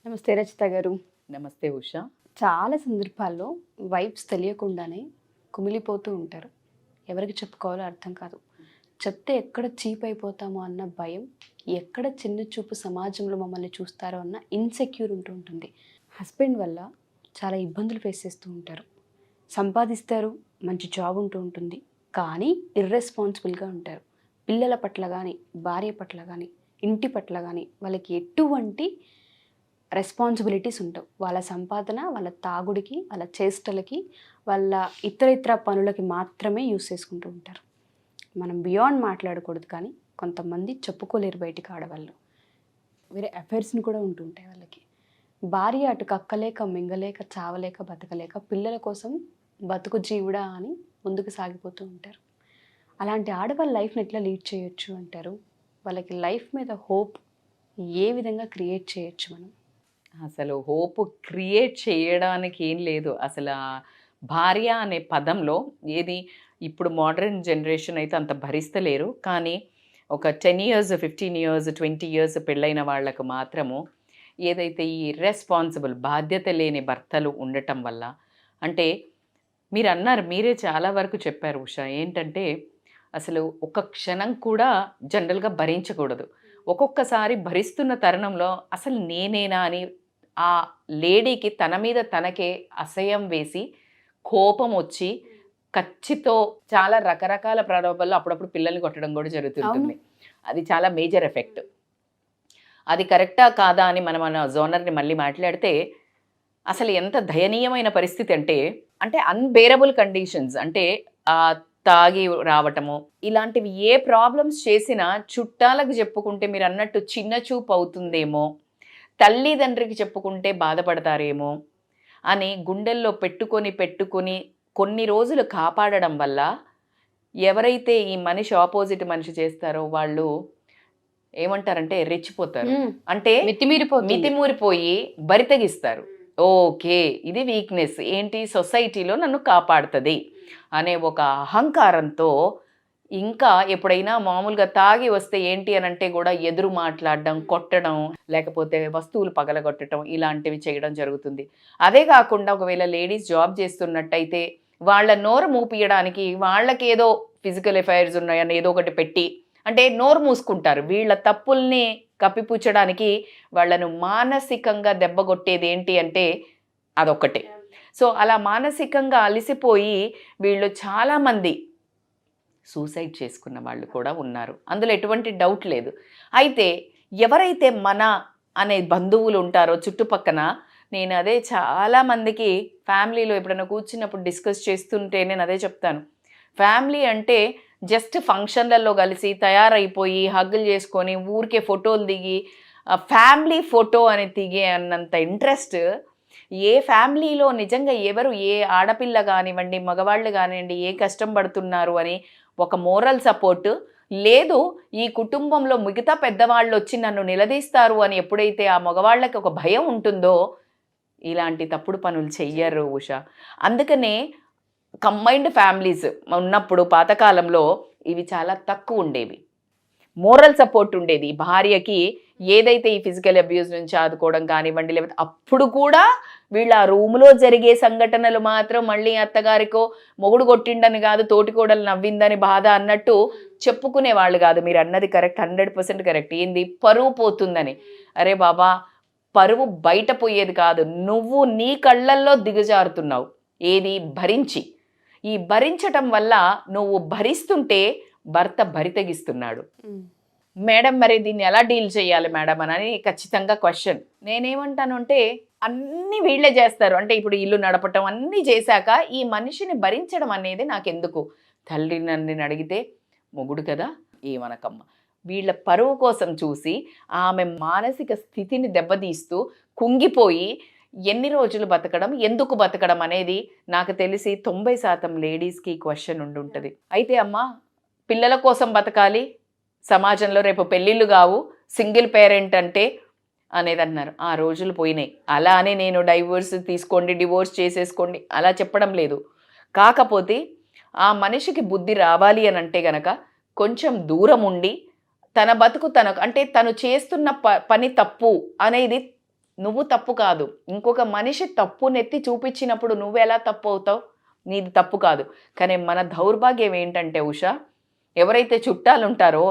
నమస్తే రచిత గారు. నమస్తే ఉషా. చాలా సందర్భాల్లో వైబ్స్ తెలియకుండానే కుమిలిపోతూ ఉంటారు. ఎవరికి చెప్పుకోవాలో అర్థం కాదు. చెప్తే ఎక్కడ చీప్ అయిపోతామో అన్న భయం, ఎక్కడ చిన్న చూపు సమాజంలో మమ్మల్ని చూస్తారో అన్న ఇన్సెక్యూర్ ఉంటూ ఉంటుంది. హస్బెండ్ వల్ల చాలా ఇబ్బందులు ఫేస్ చేస్తూ ఉంటారు. సంపాదిస్తారు, మంచి జాబ్ ఉంటూ ఉంటుంది, కానీ ఇర్రెస్పాన్సిబుల్గా ఉంటారు. పిల్లల పట్ల కానీ, భార్య పట్ల కానీ, ఇంటి పట్ల కానీ వాళ్ళకి ఎటువంటి రెస్పాన్సిబిలిటీస్ ఉండవు. వాళ్ళ సంపాదన వాళ్ళ తాగుడికి, వాళ్ళ చేష్టలకి, వాళ్ళ ఇతర పనులకి మాత్రమే యూస్ చేసుకుంటూ ఉంటారు. మనం బియాండ్ మాట్లాడకూడదు, కానీ కొంతమంది చెప్పుకోలేరు బయటికి ఆడవాళ్ళు. వేరే అఫైర్స్ని కూడా ఉంటుంటాయి వాళ్ళకి. భార్య అటు కక్కలేక మింగలేక చావలేక బతకలేక పిల్లల కోసం బతుకు జీవుడా అని ముందుకు సాగిపోతూ ఉంటారు. అలాంటి ఆడవాళ్ళ లైఫ్ని ఎట్లా లీడ్ చేయొచ్చు అంటారు? వాళ్ళకి లైఫ్ మీద హోప్ ఏ విధంగా క్రియేట్ చేయొచ్చు మనం? అసలు హోప్ క్రియేట్ చేయడానికి ఏం లేదు. అసలు ఆ భార్య అనే పదంలో ఏది ఇప్పుడు మోడర్న్ జనరేషన్ అయితే అంత భరిస్తలేరు. కానీ ఒక 10 ఇయర్స్ 15 ఇయర్స్ 20 ఇయర్స్ పెళ్ళైన వాళ్ళకు మాత్రము ఏదైతే ఈ రెస్పాన్సిబుల్ బాధ్యత లేని భర్తలు ఉండటం వల్ల, అంటే మీరు అన్నారు, మీరే చాలా వరకు చెప్పారు ఉషా, ఏంటంటే అసలు ఒక క్షణం కూడా జనరల్గా భరించకూడదు. ఒక్కొక్కసారి భరిస్తున్న తరుణంలో అసలు నేనేనా అని ఆ లేడీకి తన మీద తనకే అసహ్యం వేసి కోపం వచ్చి కచ్చితో చాలా రకరకాల ప్రలోభాల్లో అప్పుడప్పుడు పిల్లల్ని కొట్టడం కూడా జరుగుతుంటుంది. అది చాలా మేజర్ ఎఫెక్ట్. అది కరెక్టా కాదా అని మన జోనర్ని మళ్ళీ మాట్లాడితే అసలు ఎంత దయనీయమైన పరిస్థితి అంటే అన్బేరబుల్ కండిషన్స్. అంటే తాగి రావటము ఇలాంటివి ఏ ప్రాబ్లమ్స్ చేసినా చుట్టాలకు చెప్పుకుంటే మీరు అన్నట్టు చిన్న చూపు అవుతుందేమో, తల్లిదండ్రికి చెప్పుకుంటే బాధపడతారేమో అని గుండెల్లో పెట్టుకొని కొన్ని రోజులు కాపాడడం వల్ల ఎవరైతే ఈ మనిషి ఆపోజిట్ మనిషి చేస్తారో వాళ్ళు ఏమంటారంటే రెచ్చిపోతారు. అంటే మితిమూరిపోయి బరితెగిస్తారు. ఓకే, ఇది వీక్నెస్ ఏంటి, సొసైటీలో నన్ను కాపాడుతుంది అనే ఒక అహంకారంతో ఇంకా ఎప్పుడైనా మామూలుగా తాగి వస్తే ఏంటి అని అంటే కూడా ఎదురు మాట్లాడడం, కొట్టడం, లేకపోతే వస్తువులు పగలగొట్టడం ఇలాంటివి చేయడం జరుగుతుంది. అదే కాకుండా ఒకవేళ లేడీస్ జాబ్ చేస్తున్నట్టయితే వాళ్ళ నోరు మూపియడానికి వాళ్ళకేదో ఫిజికల్ ఎఫైర్స్ ఉన్నాయని ఏదో ఒకటి పెట్టి అంటే నోరు మూసుకుంటారు. వీళ్ళ తప్పుల్ని కప్పిపుచ్చడానికి వాళ్ళను మానసికంగా దెబ్బగొట్టేది ఏంటి అంటే అదొక్కటే. సో అలా మానసికంగా అలసిపోయి వీళ్ళు చాలామంది సూసైడ్ చేసుకున్న వాళ్ళు కూడా ఉన్నారు. అందులో ఎటువంటి డౌట్ లేదు. అయితే ఎవరైతే మన అనే బంధువులు ఉంటారో చుట్టుపక్కన, నేను అదే చాలామందికి ఫ్యామిలీలో ఎప్పుడైనా కూర్చున్నప్పుడు డిస్కస్ చేస్తుంటే నేను అదే చెప్తాను. ఫ్యామిలీ అంటే జస్ట్ ఫంక్షన్లలో కలిసి తయారైపోయి హగ్గులు చేసుకొని ఊరికే ఫోటోలు దిగి ఫ్యామిలీ ఫోటో అని దిగే అన్నంత ఇంట్రెస్ట్ ఏ ఫ్యామిలీలో నిజంగా ఎవరు ఏ ఆడపిల్ల కానివ్వండి మగవాళ్ళు కానివ్వండి ఏ కష్టం పడుతున్నారు అని ఒక మోరల్ సపోర్ట్ లేదు. ఈ కుటుంబంలో మిగతా పెద్దవాళ్ళు వచ్చి నన్ను నిలదీస్తారు అని ఎప్పుడైతే ఆ మగవాళ్ళకి ఒక భయం ఉంటుందో ఇలాంటి తప్పుడు పనులు చెయ్యరు ఉషా. అందుకనే కంబైన్డ్ ఫ్యామిలీస్ ఉన్నప్పుడు పాతకాలంలో ఇవి చాలా తక్కువ ఉండేవి. మోరల్ సపోర్ట్ ఉండేది భార్యకి. ఏదైతే ఈ ఫిజికల్ అబ్యూస్ నుంచి ఆదుకోవడం కానివ్వండి, లేకపోతే అప్పుడు కూడా వీళ్ళ ఆ రూమ్లో జరిగే సంఘటనలు మాత్రం మళ్ళీ అత్తగారికో మొగుడు కొట్టిండని కాదు, తోటికోడలు నవ్విందని బాధ అన్నట్టు చెప్పుకునే వాళ్ళు కాదు. మీరు అన్నది కరెక్ట్, 100% కరెక్ట్. ఏంది పరువు పోతుందని. అరే బాబా, పరువు బయట పోయేది కాదు, నువ్వు నీ కళ్ళల్లో దిగజారుతున్నావు. ఏది భరించి. ఈ భరించటం వల్ల నువ్వు భరిస్తుంటే భర్త భరితగిస్తున్నాడు. మేడం మరి దీన్ని ఎలా డీల్ చేయాలి మేడం అని ఖచ్చితంగా క్వశ్చన్. నేనేమంటాను అంటే అన్నీ వీళ్ళే చేస్తారు. అంటే ఇప్పుడు ఇల్లు నడపటం అన్నీ చేశాక ఈ మనిషిని భరించడం అనేది నాకెందుకు? తల్లి నన్ను అడిగితే మొగుడు కదా ఏమనకమ్మ. వీళ్ళ పరువు కోసం చూసి ఆమె మానసిక స్థితిని దెబ్బతీస్తూ కుంగిపోయి ఎన్ని రోజులు బతకడం, ఎందుకు బతకడం అనేది నాకు తెలిసి 90% లేడీస్కి క్వశ్చన్ ఉండుంటుంది. అయితే అమ్మ పిల్లల కోసం బతకాలి, సమాజంలో రేపు పెళ్ళిళ్ళు కావు, సింగిల్ పేరెంట్ అంటే అనేది అన్నారు. ఆ రోజులు పోయినాయి. అలా అని నేను డైవోర్స్ తీసుకోండి, డివోర్స్ చేసేసుకోండి అలా చెప్పడం లేదు. కాకపోతే ఆ మనిషికి బుద్ధి రావాలి అని అంటే గనక కొంచెం దూరం ఉండి తన బతుకు తనకు అంటే తను చేస్తున్న పని తప్పు అనేది నువ్వు తప్పు కాదు, ఇంకొక మనిషి తప్పునెత్తి చూపించినప్పుడు నువ్వు ఎలా తప్పు అవుతావు? నీది తప్పు కాదు. కానీ మన దౌర్భాగ్యం ఏంటంటే ఉషా, ఎవరైతే చుట్టాలు ఉంటారో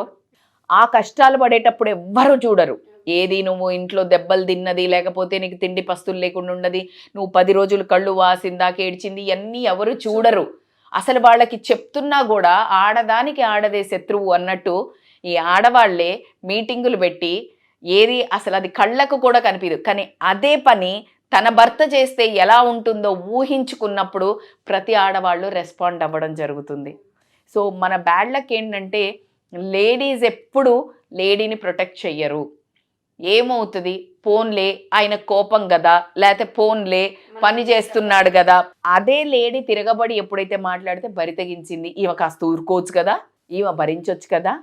ఆ కష్టాలు పడేటప్పుడు ఎవ్వరూ చూడరు. ఏది నువ్వు ఇంట్లో దెబ్బలు తిన్నది, లేకపోతే నీకు తిండి పస్తులు లేకుండా ఉన్నది, నువ్వు 10 రోజులు కళ్ళు వాసిందాక ఏడ్చింది, ఇవన్నీ ఎవరు చూడరు. అసలు వాళ్ళకి చెప్తున్నా కూడా ఆడదానికి ఆడదే శత్రువు అన్నట్టు ఈ ఆడవాళ్లే మీటింగులు పెట్టి ఏది అసలు అది కళ్ళకు కూడా కనిపించదు. కానీ అదే పని తన భర్త చేస్తే ఎలా ఉంటుందో ఊహించుకున్నప్పుడు ప్రతి ఆడవాళ్ళు రెస్పాండ్ అవ్వడం జరుగుతుంది. సో మన బ్యాడ్ లక్ ఏంటంటే లేడీస్ ఎప్పుడు లేడీని ప్రొటెక్ట్ చెయ్యరు. ఏమవుతుంది, పోన్లే ఆయన కోపం కదా, లేకపోతే పోన్లే పని చేస్తున్నాడు కదా, అదే లేడీ తిరగబడి ఎప్పుడైతే మాట్లాడితే బరి తెగించింది, ఈమె కాస్త ఊరుకోవచ్చు కదా, ఈమె భరించవచ్చు కదా,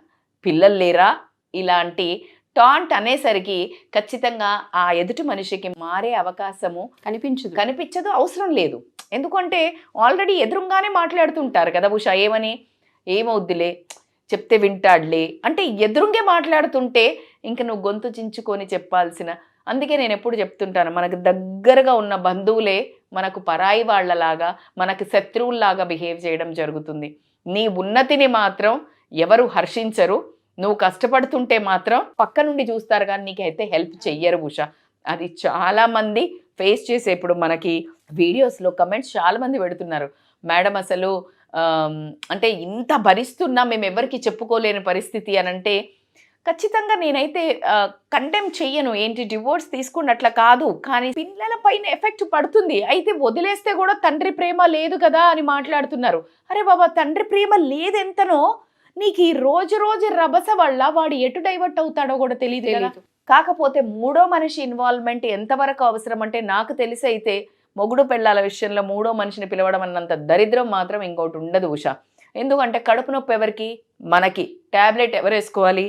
పిల్లలు లేరా, ఇలాంటి టాంట్ అనేసరికి ఖచ్చితంగా ఆ ఎదుటి మనిషికి మారే అవకాశము కనిపించదు, అవసరం లేదు. ఎందుకంటే ఆల్రెడీ ఎదురుగానే మాట్లాడుతుంటారు కదా ఉషా, ఏమవుద్దిలే చెప్తే వింటాడులే అంటే ఎదురుంగే మాట్లాడుతుంటే ఇంక నువ్వు గొంతు చించుకొని చెప్పాల్సిన. అందుకే నేను ఎప్పుడు చెప్తుంటాను, మనకు దగ్గరగా ఉన్న బంధువులే మనకు పరాయి వాళ్ళలాగా, మనకు శత్రువుల్లాగా బిహేవ్ చేయడం జరుగుతుంది. నీ ఉన్నతిని మాత్రం ఎవరు హర్షించరు, నువ్వు కష్టపడుతుంటే మాత్రం పక్క నుండి చూస్తారు కానీ నీకైతే హెల్ప్ చెయ్యరు ఉషా. అది చాలామంది ఫేస్ చేసే, ఇప్పుడు మనకి వీడియోస్లో కమెంట్స్ చాలామంది పెడుతున్నారు, మేడం అసలు అంటే ఇంత భరిస్తున్నా మేము ఎవరికి చెప్పుకోలేని పరిస్థితి అని అంటే ఖచ్చితంగా నేనైతే కండెమ్ చెయ్యను. ఏంటి డివోర్స్ తీసుకున్నట్ల కాదు, కానీ పిల్లల పైన ఎఫెక్ట్ పడుతుంది. అయితే వదిలేస్తే కూడా తండ్రి ప్రేమ లేదు కదా అని మాట్లాడుతున్నారు. అరే బాబా, తండ్రి ప్రేమ లేదెంతనో నీకు ఈ రోజు రభస వల్ల వాడు ఎటు డైవర్ట్ అవుతాడో కూడా తెలియదు కదా. కాకపోతే మూడో మనిషి ఇన్వాల్వ్మెంట్ ఎంతవరకు అవసరం అంటే నాకు తెలిసి అయితే మొగుడు పెళ్ళాల విషయంలో మూడో మనిషిని పిలవడం అన్నంత దరిద్రం మాత్రం ఇంకోటి ఉండదు ఉషా. ఎందుకంటే కడుపు నొప్పి ఎవరికి? మనకి. ట్యాబ్లెట్ ఎవరు వేసుకోవాలి?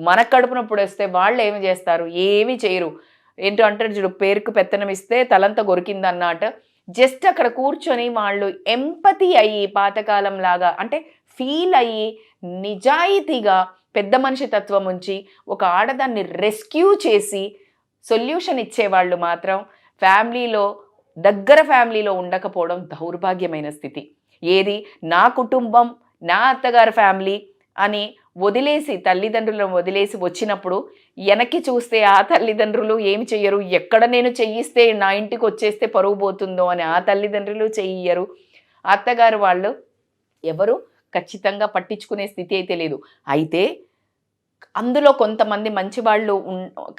మన కడుపు నొప్పి వస్తే వాళ్ళు ఏమి చేస్తారు? ఏమీ చేయరు. ఏంటో అంటారు చూడు, పేరుకు పెత్తనం ఇస్తే తలంతా గొరికింది అన్నమాట. జస్ట్ అక్కడ కూర్చొని వాళ్ళు ఎంపతి అయ్యి పాతకాలం లాగా అంటే ఫీల్ అయ్యి నిజాయితీగా పెద్ద మనిషి తత్వం ఉంచి ఒక ఆడదాన్ని రెస్క్యూ చేసి సొల్యూషన్ ఇచ్చేవాళ్ళు మాత్రం దగ్గర ఫ్యామిలీలో ఉండకపోవడం దౌర్భాగ్యమైన స్థితి. ఏది నా కుటుంబం, నా అత్తగారి ఫ్యామిలీ అని వదిలేసి, తల్లిదండ్రులను వదిలేసి వచ్చినప్పుడు వెనక్కి చూస్తే ఆ తల్లిదండ్రులు ఏమి చెయ్యరు, ఎక్కడ నేను చెయ్యిస్తే నా ఇంటికి వచ్చేస్తే పరువు పోతుందో అని ఆ తల్లిదండ్రులు చెయ్యరు. అత్తగారు వాళ్ళు ఎవరు ఖచ్చితంగా పట్టించుకునే స్థితి అయితే లేదు. అయితే అందులో కొంతమంది మంచి వాళ్ళు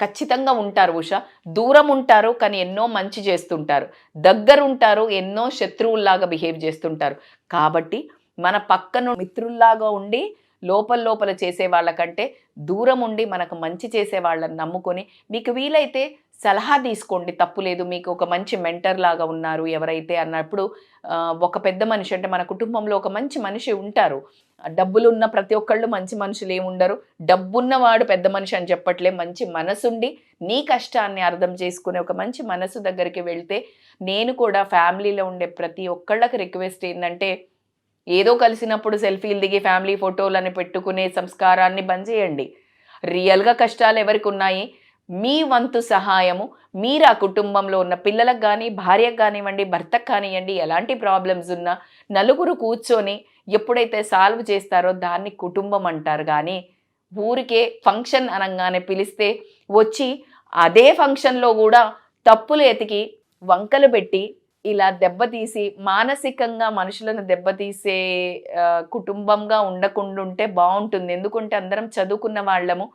ఖచ్చితంగా ఉంటారు ఉషా. దూరం ఉంటారు కానీ ఎన్నో మంచి చేస్తుంటారు, దగ్గరుంటారు ఎన్నో శత్రువుల్లాగా బిహేవ్ చేస్తుంటారు. కాబట్టి మన పక్కన మిత్రుల్లాగా ఉండి లోపల చేసే వాళ్ళకంటే దూరం ఉండి మనకు మంచి చేసే వాళ్ళని నమ్ముకొని మీకు వీలైతే సలహా తీసుకోండి, తప్పులేదు. మీకు ఒక మంచి మెంటర్ లాగా ఉన్నారు ఎవరైతే అన్నప్పుడు ఒక పెద్ద మనిషి అంటే మన కుటుంబంలో ఒక మంచి మనిషి ఉంటారు. డబ్బులున్న ప్రతి ఒక్కళ్ళు మంచి మనుషులు ఏముండరు. డబ్బున్నవాడు పెద్ద మనిషి అని చెప్పట్లే, మంచి మనసుండి నీ కష్టాన్ని అర్థం చేసుకునే ఒక మంచి మనసు దగ్గరికి వెళ్తే. నేను కూడా ఫ్యామిలీలో ఉండే ప్రతి ఒక్కళ్ళకి రిక్వెస్ట్ ఏంటంటే, ఏదో కలిసినప్పుడు సెల్ఫీలు దిగి ఫ్యామిలీ ఫోటోలని పెట్టుకునే సంస్కారాన్ని బంద్ చేయండి. రియల్గా కష్టాలు ఎవరికి ఉన్నాయి, మీ వంతు సహాయము మీరు ఆ కుటుంబంలో ఉన్న పిల్లలకు కానీ, భార్యకు కానివ్వండి, భర్తకు కానివ్వండి, ఎలాంటి ప్రాబ్లమ్స్ ఉన్నా నలుగురు కూర్చొని ఎప్పుడైతే సాల్వ్ చేస్తారో దాన్ని కుటుంబం అంటారు. కానీ ఊరికే ఫంక్షన్ అనగానే పిలిస్తే వచ్చి అదే ఫంక్షన్లో కూడా తప్పులు ఎతికి వంకలు పెట్టి ఇలా దెబ్బతీసి మానసికంగా మనుషులను దెబ్బతీసే కుటుంబంగా ఉండకుండా ఉంటే బాగుంటుంది. ఎందుకంటే అందరం చదువుకున్న వాళ్ళము.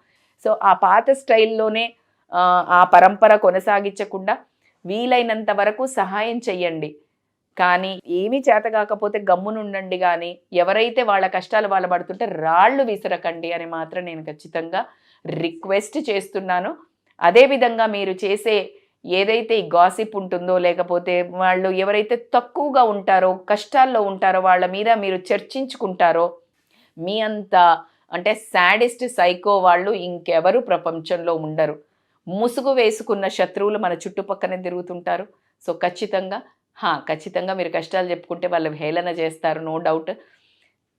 సో ఆ పాత స్టైల్లోనే ఆ పరంపర కొనసాగించకుండా వీలైనంత వరకు సహాయం చెయ్యండి. కానీ ఏమీ చేత కాకపోతే గమ్మునుండండి. కానీ ఎవరైతే వాళ్ళ కష్టాలు వాళ్ళు పడుతుంటే రాళ్ళు విసరకండి అని మాత్రం నేను ఖచ్చితంగా రిక్వెస్ట్ చేస్తున్నాను. అదేవిధంగా మీరు చేసే ఏదైతే ఈ గాసిప్ ఉంటుందో, లేకపోతే వాళ్ళు ఎవరైతే తక్కువగా ఉంటారో, కష్టాల్లో ఉంటారో వాళ్ళ మీద మీరు చర్చించుకుంటారో, మీ అంత అంటే సాడిస్ట్ సైకో వాళ్ళు ఇంకెవరు ప్రపంచంలో ఉండరు. ముసుగు వేసుకున్న శత్రువులు మన చుట్టుపక్కనే తిరుగుతుంటారు. సో ఖచ్చితంగా మీరు కష్టాలు చెప్పుకుంటే వాళ్ళు హేళన చేస్తారు, నో డౌట్.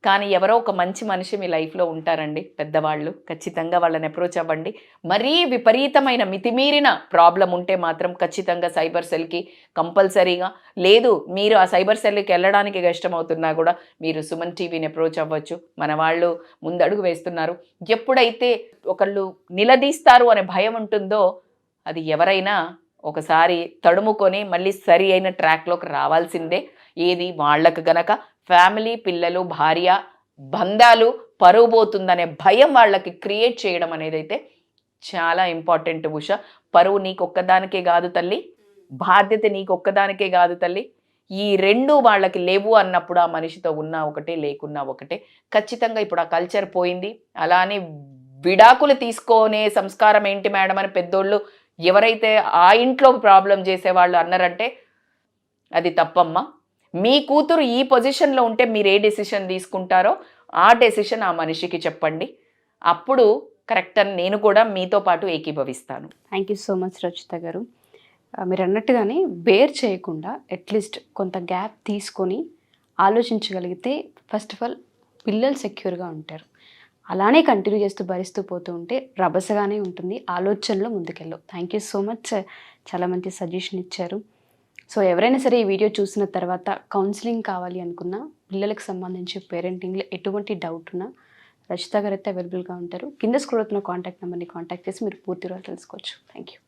కానీ ఎవరో ఒక మంచి మనిషి మీ లైఫ్లో ఉంటారండి, పెద్దవాళ్ళు. ఖచ్చితంగా వాళ్ళని అప్రోచ్ అవ్వండి. మరీ విపరీతమైన మితిమీరిన ప్రాబ్లం ఉంటే మాత్రం ఖచ్చితంగా సైబర్ సెల్కి కంపల్సరీగా, లేదు మీరు ఆ సైబర్ సెల్కి వెళ్ళడానికి కష్టమవుతున్నా కూడా మీరు సుమన్ టీవీని అప్రోచ్ అవ్వచ్చు. మన వాళ్ళు ముందడుగు వేస్తున్నారు. ఎప్పుడైతే ఒకళ్ళు నిలదీస్తారు అనే భయం ఉంటుందో అది ఎవరైనా ఒకసారి తడుముకొని మళ్ళీ సరి అయిన ట్రాక్లోకి రావాల్సిందే. ఏది వాళ్ళకు గనక ఫ్యామిలీ, పిల్లలు, భార్య, బంధాలు పరువు పోతుందనే భయం వాళ్ళకి క్రియేట్ చేయడం అనేది అయితే చాలా ఇంపార్టెంట్ ఉష. పరువు నీకొక్కదానికే కాదు తల్లి, బాధ్యత నీకొక్కదానికే కాదు తల్లి. ఈ రెండు వాళ్ళకి లేవు అన్నప్పుడు ఆ మనిషితో ఉన్నా ఒకటే, లేకున్నా ఒకటే. ఖచ్చితంగా ఇప్పుడు ఆ కల్చర్ పోయింది. అలానే విడాకులు తీసుకునే సంస్కారం ఏంటి మేడం అని పెద్దోళ్ళు ఎవరైతే ఆ ఇంట్లో ప్రాబ్లం చేసేవాళ్ళు అన్నారంటే అది తప్పమ్మా. మీ కూతురు ఈ పొజిషన్లో ఉంటే మీరు ఏ డెసిషన్ తీసుకుంటారో ఆ డెసిషన్ ఆ మనిషికి చెప్పండి. అప్పుడు కరెక్ట్ అని నేను కూడా మీతో పాటు ఏకీభవిస్తాను. Thank you so much Rachita గారు. మీరు అన్నట్టుగానే బేర్ చేయకుండా అట్లీస్ట్ కొంత గ్యాప్ తీసుకొని ఆలోచించగలిగితే ఫస్ట్ ఆఫ్ ఆల్ పిల్లలు సెక్యూర్గా ఉంటారు. అలానే కంటిన్యూ చేస్తూ భరిస్తూ పోతూ ఉంటే రభసగానే ఉంటుంది, ఆలోచనలో ముందుకెళ్ళవు. థ్యాంక్ యూ సో మచ్, చాలా మంచి సజెషన్ ఇచ్చారు. సో ఎవరైనా సరే ఈ వీడియో చూసిన తర్వాత కౌన్సిలింగ్ కావాలి అనుకున్నా, పిల్లలకు సంబంధించి పేరెంటింగ్లో ఎటువంటి డౌట్ ఉన్నా రచిత గారు అయితే అవైలబుల్గా ఉంటారు. కింద స్క్రోల్ అవుతున్న కాంటాక్ట్ నెంబర్ని కాంటాక్ట్ చేసి మీరు పూర్తి వివరాలు తెలుసుకోవచ్చు. Thank you.